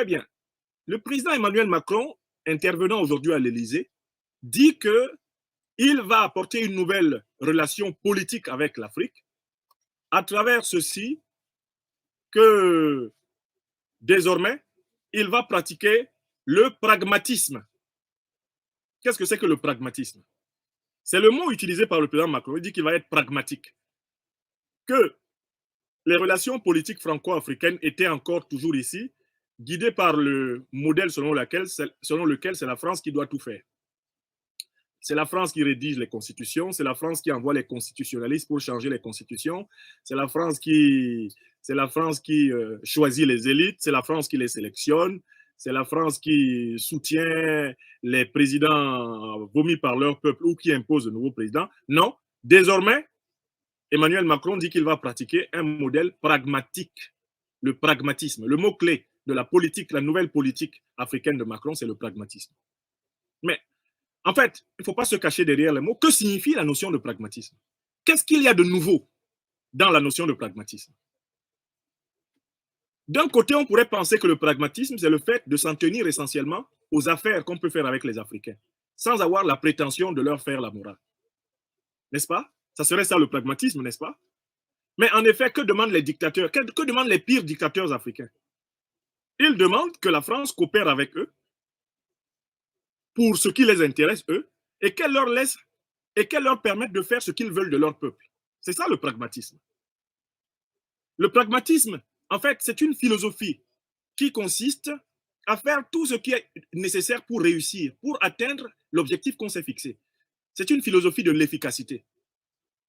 Très bien. Le président Emmanuel Macron, intervenant aujourd'hui à l'Élysée, dit qu'il va apporter une nouvelle relation politique avec l'Afrique à travers ceci que désormais, il va pratiquer le pragmatisme. Qu'est-ce que c'est que le pragmatisme? C'est le mot utilisé par le président Macron. Il dit qu'il va être pragmatique. Que les relations politiques franco-africaines étaient encore toujours ici, guidées par le modèle selon lequel c'est la France qui doit tout faire. C'est la France qui rédige les constitutions, c'est la France qui envoie les constitutionnalistes pour changer les constitutions, c'est la France qui choisit les élites, c'est la France qui les sélectionne, c'est la France qui soutient les présidents vomis par leur peuple ou qui impose de nouveaux présidents. Non, désormais, Emmanuel Macron dit qu'il va pratiquer un modèle pragmatique, le pragmatisme. Le mot-clé de la politique, la nouvelle politique africaine de Macron, c'est le pragmatisme. Mais en fait, il ne faut pas se cacher derrière les mots. Que signifie la notion de pragmatisme? Qu'est-ce qu'il y a de nouveau dans la notion de pragmatisme? D'un côté, on pourrait penser que le pragmatisme, c'est le fait de s'en tenir essentiellement aux affaires qu'on peut faire avec les Africains, sans avoir la prétention de leur faire la morale. N'est-ce pas? Ça serait ça le pragmatisme, n'est-ce pas? Mais en effet, que demandent les dictateurs? Que demandent les pires dictateurs africains? Ils demandent que la France coopère avec eux pour ce qui les intéresse, eux, et qu'elle leur permette de faire ce qu'ils veulent de leur peuple. C'est ça le pragmatisme. Le pragmatisme, en fait, c'est une philosophie qui consiste à faire tout ce qui est nécessaire pour réussir, pour atteindre l'objectif qu'on s'est fixé. C'est une philosophie de l'efficacité.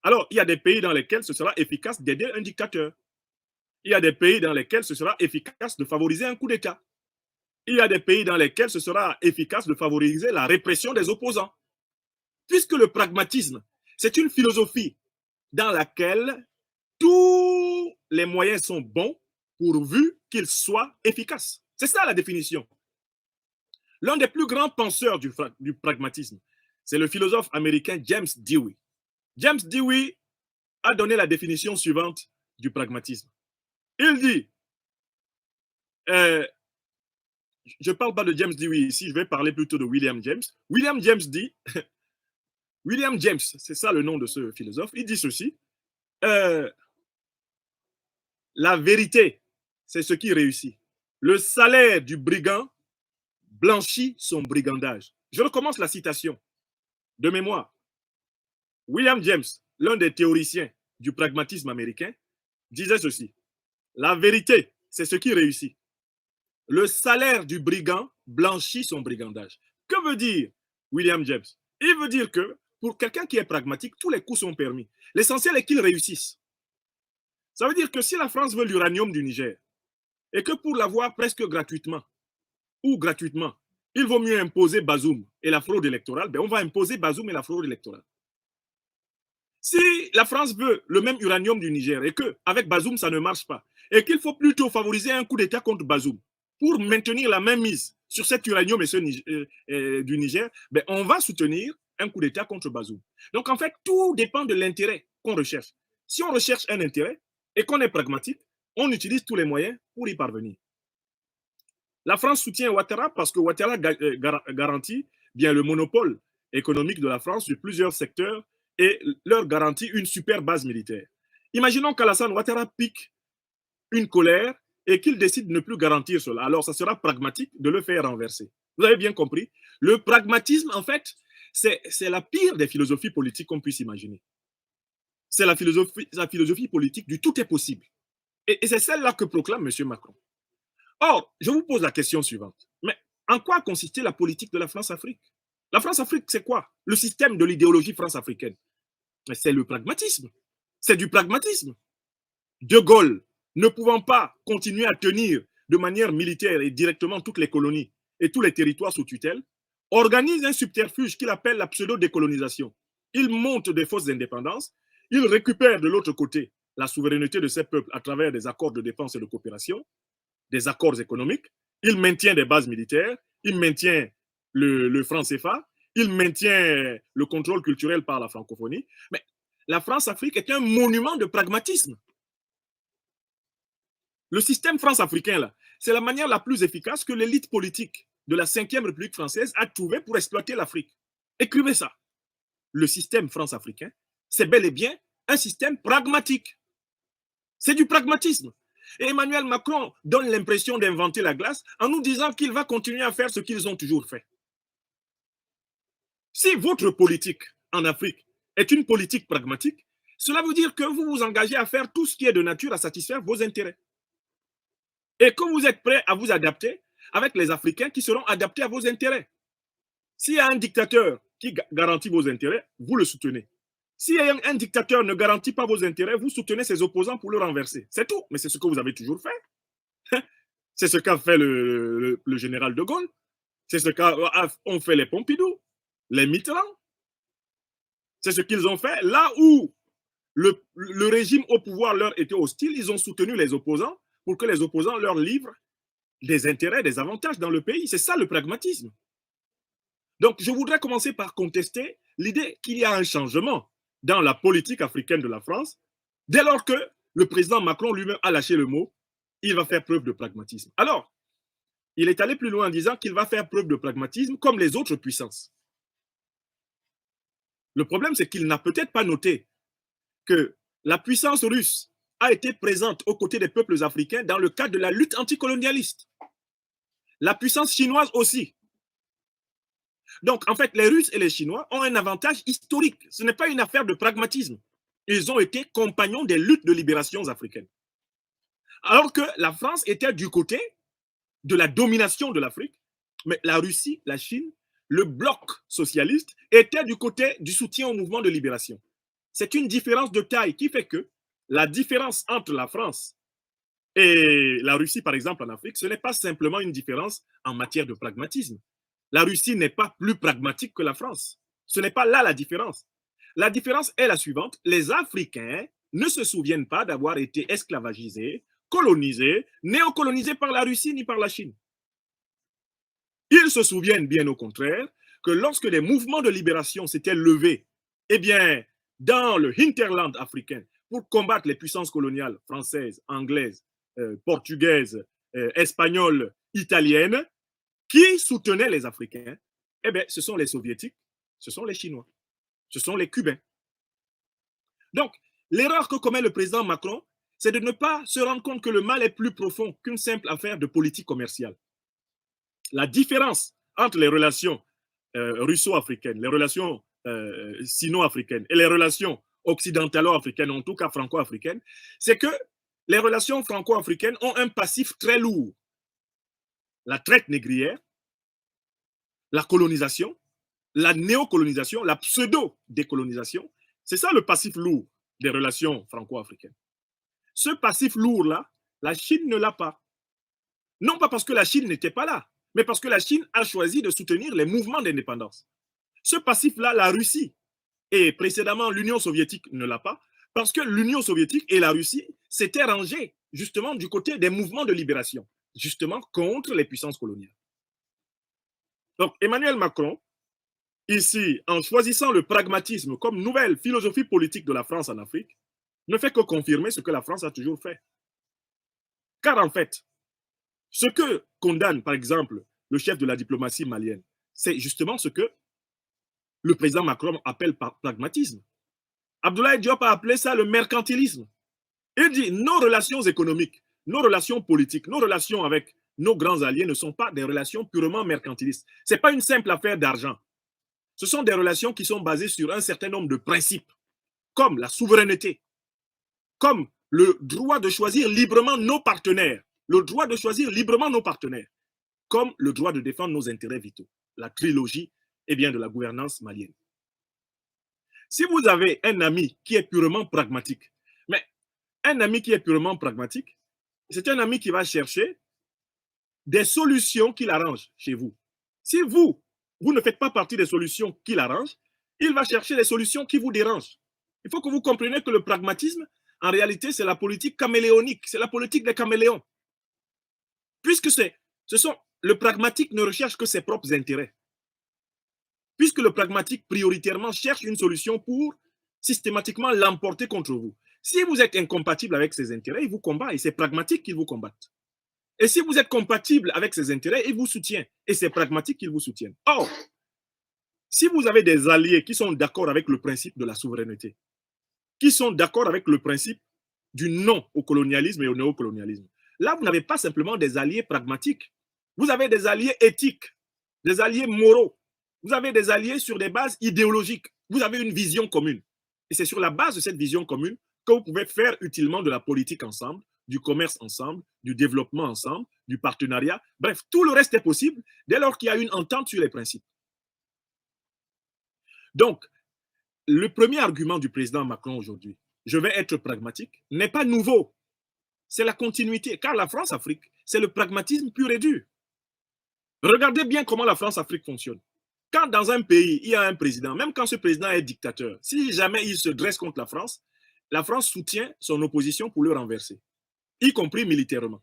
Alors, il y a des pays dans lesquels ce sera efficace d'aider un dictateur. Il y a des pays dans lesquels ce sera efficace de favoriser un coup d'État. Il y a des pays dans lesquels ce sera efficace de favoriser la répression des opposants. Puisque le pragmatisme, c'est une philosophie dans laquelle tous les moyens sont bons pourvu qu'ils soient efficaces. C'est ça la définition. L'un des plus grands penseurs du pragmatisme, c'est le philosophe américain James Dewey. James Dewey a donné la définition suivante du pragmatisme. Il dit, je ne parle pas de James Dewey ici, je vais parler plutôt de William James. William James dit, William James, c'est ça le nom de ce philosophe, il dit ceci, la vérité, c'est ce qui réussit. Le salaire du brigand blanchit son brigandage. Je recommence la citation de mémoire. William James, l'un des théoriciens du pragmatisme américain, disait ceci. La vérité, c'est ce qui réussit. Le salaire du brigand blanchit son brigandage. Que veut dire William James? Il veut dire que pour quelqu'un qui est pragmatique, tous les coups sont permis. L'essentiel est qu'il réussisse. Ça veut dire que si la France veut l'uranium du Niger et que pour l'avoir presque gratuitement ou gratuitement, il vaut mieux imposer Bazoum et la fraude électorale, ben on va imposer Bazoum et la fraude électorale. Si la France veut le même uranium du Niger et qu'avec Bazoum, ça ne marche pas, et qu'il faut plutôt favoriser un coup d'État contre Bazoum pour maintenir la même mise sur cet uranium et du Niger, ben on va soutenir un coup d'État contre Bazoum. Donc en fait, tout dépend de l'intérêt qu'on recherche. Si on recherche un intérêt et qu'on est pragmatique, on utilise tous les moyens pour y parvenir. La France soutient Ouattara parce que Ouattara garantit bien le monopole économique de la France sur plusieurs secteurs et leur garantit une super base militaire. Imaginons qu'Alassane Ouattara pique une colère et qu'il décide de ne plus garantir cela. Alors, ça sera pragmatique de le faire renverser. Vous avez bien compris? Le pragmatisme, en fait, c'est la pire des philosophies politiques qu'on puisse imaginer. C'est la philosophie politique du tout est possible. Et c'est celle-là que proclame M. Macron. Or, je vous pose la question suivante. Mais en quoi consistait la politique de la France-Afrique? La France-Afrique, c'est quoi? Le système de l'idéologie france-africaine. C'est le pragmatisme. C'est du pragmatisme. De Gaulle, ne pouvant pas continuer à tenir de manière militaire et directement toutes les colonies et tous les territoires sous tutelle, organise un subterfuge qu'il appelle la pseudo-décolonisation. Il monte des fausses indépendances, il récupère de l'autre côté la souveraineté de ces peuples à travers des accords de défense et de coopération, des accords économiques, il maintient des bases militaires, il maintient le franc CFA, il maintient le contrôle culturel par la francophonie. Mais la France-Afrique est un monument de pragmatisme. Le système France-africain, là, C'est la manière la plus efficace que l'élite politique de la 5e République française a trouvé pour exploiter l'Afrique. Écrivez ça. Le système france-africain, c'est bel et bien un système pragmatique. C'est du pragmatisme. Et Emmanuel Macron donne l'impression d'inventer la glace en nous disant qu'il va continuer à faire ce qu'ils ont toujours fait. Si votre politique en Afrique est une politique pragmatique, cela veut dire que vous vous engagez à faire tout ce qui est de nature à satisfaire vos intérêts. Et que vous êtes prêt à vous adapter avec les Africains qui seront adaptés à vos intérêts. S'il y a un dictateur qui garantit vos intérêts, vous le soutenez. Si un dictateur ne garantit pas vos intérêts, vous soutenez ses opposants pour le renverser. C'est tout. Mais c'est ce que vous avez toujours fait. C'est ce qu'a fait le général de Gaulle. C'est ce qu'ont fait les Pompidou, les Mitterrand. C'est ce qu'ils ont fait. Là où le régime au pouvoir leur était hostile, ils ont soutenu les opposants pour que les opposants leur livrent des intérêts, des avantages dans le pays. C'est ça le pragmatisme. Donc, je voudrais commencer par contester l'idée qu'il y a un changement dans la politique africaine de la France, dès lors que le président Macron lui-même a lâché le mot, il va faire preuve de pragmatisme. Alors, il est allé plus loin en disant qu'il va faire preuve de pragmatisme comme les autres puissances. Le problème, c'est qu'il n'a peut-être pas noté que la puissance russe a été présente aux côtés des peuples africains dans le cadre de la lutte anticolonialiste. La puissance chinoise aussi. Donc, en fait, les Russes et les Chinois ont un avantage historique. Ce n'est pas une affaire de pragmatisme. Ils ont été compagnons des luttes de libération africaines. Alors que la France était du côté de la domination de l'Afrique, mais la Russie, la Chine, le bloc socialiste était du côté du soutien au mouvement de libération. C'est une différence de taille qui fait que la différence entre la France et la Russie, par exemple, en Afrique, ce n'est pas simplement une différence en matière de pragmatisme. La Russie n'est pas plus pragmatique que la France. Ce n'est pas là la différence. La différence est la suivante. Les Africains ne se souviennent pas d'avoir été esclavagisés, colonisés, néocolonisés par la Russie ni par la Chine. Ils se souviennent bien au contraire que lorsque des mouvements de libération s'étaient levés, eh bien, dans le hinterland africain, pour combattre les puissances coloniales françaises, anglaises, portugaises, espagnoles, italiennes, qui soutenaient les Africains? Eh bien, ce sont les Soviétiques, ce sont les Chinois, ce sont les Cubains. Donc, l'erreur que commet le président Macron, c'est de ne pas se rendre compte que le mal est plus profond qu'une simple affaire de politique commerciale. La différence entre les relations russo-africaines, les relations sino-africaines et les relations occidentalo-africaines, en tout cas franco-africaines, c'est que les relations franco-africaines ont un passif très lourd. La traite négrière, la colonisation, la néocolonisation, la pseudo-décolonisation, c'est ça le passif lourd des relations franco-africaines. Ce passif lourd-là, la Chine ne l'a pas. Non pas parce que la Chine n'était pas là, mais parce que la Chine a choisi de soutenir les mouvements d'indépendance. Ce passif-là, la Russie et précédemment l'Union soviétique ne l'a pas, parce que l'Union soviétique et la Russie s'étaient rangées justement du côté des mouvements de libération, justement contre les puissances coloniales. Donc Emmanuel Macron, ici, en choisissant le pragmatisme comme nouvelle philosophie politique de la France en Afrique, ne fait que confirmer ce que la France a toujours fait. Car en fait, ce que condamne, par exemple, le chef de la diplomatie malienne, c'est justement ce que le président Macron appelle pragmatisme. Abdoulaye Diop a appelé ça le mercantilisme. Il dit nos relations économiques, nos relations politiques, nos relations avec nos grands alliés ne sont pas des relations purement mercantilistes. Ce n'est pas une simple affaire d'argent. Ce sont des relations qui sont basées sur un certain nombre de principes, comme la souveraineté, comme le droit de choisir librement nos partenaires, le droit de choisir librement nos partenaires, comme le droit de défendre nos intérêts vitaux. La trilogie eh bien, de la gouvernance malienne. Si vous avez un ami qui est purement pragmatique, mais un ami qui est purement pragmatique, c'est un ami qui va chercher des solutions qui l'arrangent chez vous. Si vous ne faites pas partie des solutions qui l'arrangent, il va chercher des solutions qui vous dérangent. Il faut que vous compreniez que le pragmatisme, en réalité, c'est la politique caméléonique, c'est la politique des caméléons. Puisque le pragmatique ne recherche que ses propres intérêts. Puisque le pragmatique prioritairement cherche une solution pour systématiquement l'emporter contre vous. Si vous êtes incompatible avec ses intérêts, il vous combat et c'est pragmatique qu'il vous combatte. Et si vous êtes compatible avec ses intérêts, il vous soutient. Et c'est pragmatique qu'il vous soutienne. Or, si vous avez des alliés qui sont d'accord avec le principe de la souveraineté, qui sont d'accord avec le principe du non au colonialisme et au néocolonialisme, là, vous n'avez pas simplement des alliés pragmatiques. Vous avez des alliés éthiques, des alliés moraux. Vous avez des alliés sur des bases idéologiques. Vous avez une vision commune. Et c'est sur la base de cette vision commune que vous pouvez faire utilement de la politique ensemble, du commerce ensemble, du développement ensemble, du partenariat. Bref, tout le reste est possible dès lors qu'il y a une entente sur les principes. Donc, le premier argument du président Macron aujourd'hui, je vais être pragmatique, n'est pas nouveau. C'est la continuité, car la France-Afrique, c'est le pragmatisme pur et dur. Regardez bien comment la France-Afrique fonctionne. Quand dans un pays, il y a un président, même quand ce président est dictateur, si jamais il se dresse contre la France soutient son opposition pour le renverser, y compris militairement.